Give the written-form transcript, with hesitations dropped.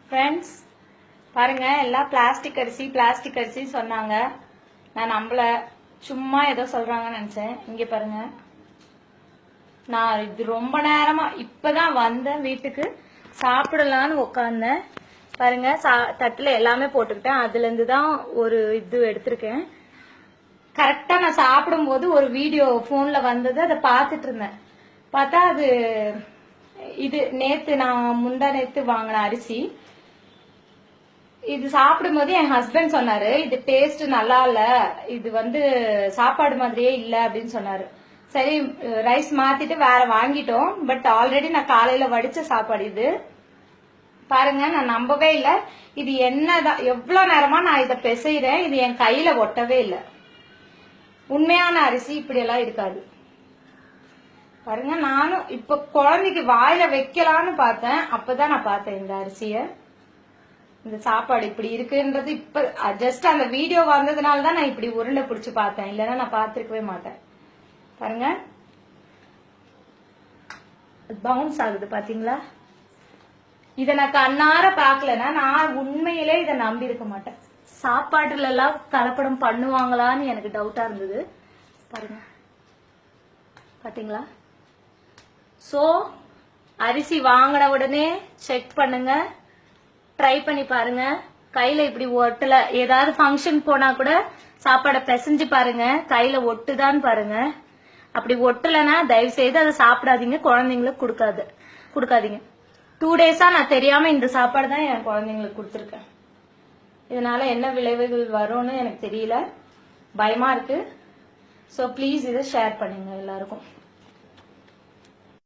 Friends பாருங்க, எல்லாம் plastic அரிசி சொன்னாங்க. நான் நம்பல, சும்மா ஏதோ சொல்றாங்கன்னு நினைச்சேன். இங்க பாருங்க, நான் இது ரொம்ப நேரமா இப்பதான் வந்தேன் வீட்டுக்கு, சாப்பிடலான்னு உட்காந்தேன். பாருங்க, தட்டுல எல்லாமே போட்டுக்கிட்டேன். அதுல இருந்து தான் ஒரு இது எடுத்திருக்கேன். கரெக்டா நான் சாப்பிடும் போது ஒரு வீடியோ போன்ல வந்தது, அதை பார்த்துட்டு இருந்தேன். பார்த்தா அது இது நான் முந்தா நேத்து வாங்கின அரிசி. இது சாப்பிடும் போது என் ஹஸ்பண்ட் சொன்னாரு, இது டேஸ்ட் நல்லா இல்ல, இது சாப்பாடு மாதிரியே இல்ல அப்படின்னு சொன்னாரு. சரி, ரைஸ் மாத்திட்டு வேற வாங்கிட்டோம். பட் ஆல்ரெடி நான் காலையில வடிச்ச சாப்பாடு இது. பாருங்க, நான் நம்பவே இல்லை. இது என்னதான் எவ்வளவு நேரமா நான் இதை பிசைறேன், இது என் கையில ஒட்டவே இல்லை. உண்மையான அரிசி இப்படி எல்லாம் இருக்காது. பாருங்க, நானும் இப்ப குழந்தைக்கு வாயில வைக்கலான்னு பார்த்தேன். அப்பதான் நான் பார்த்தேன் இந்த அரிசிய, இந்த சாப்பாடு இப்படி இருக்குன்றது. இப்ப ஜஸ்ட் அந்த வீடியோ வந்ததுனால தான் நான் இப்படி உருண்டை பிடிச்சு பார்த்தேன், இல்லைன்னா நான் பார்த்திருக்கவே மாட்டேன். பாருங்க, பவுன்ஸ் ஆகுது பாத்தீங்களா? இத நான் கண்ணார பாக்கலன்னா நான் உண்மையிலே இதை நம்பி இருக்க மாட்டேன். சாப்பாட்டுல எல்லாம் கலப்படம் பண்ணுவாங்களான்னு எனக்கு டவுட்டா இருந்தது. பாருங்க, பாத்தீங்களா? சோ அரிசி வாங்கின உடனே செக் பண்ணுங்க, ட்ரை பண்ணி பாருங்க. கையில இப்படி ஒட்டல, ஏதாவது ஃபங்க்ஷன் போனா கூட சாப்பாடை பிசைஞ்சு பாருங்க, கையில ஒட்டுதான்னு பாருங்க. அப்படி ஒட்டலைன்னா தயவு செய்து அதை சாப்பிடாதீங்க, குழந்தைங்களுக்கு கொடுக்காதீங்க. 2 டேஸா நான் தெரியாம இந்த சாப்பாடு தான் என் குழந்தைங்களுக்கு கொடுத்துருக்கேன். இதனால என்ன விளைவுகள் வரும்னு எனக்கு தெரியல, பயமா இருக்கு. ஸோ ப்ளீஸ் இதை ஷேர் பண்ணுங்க எல்லாருக்கும்.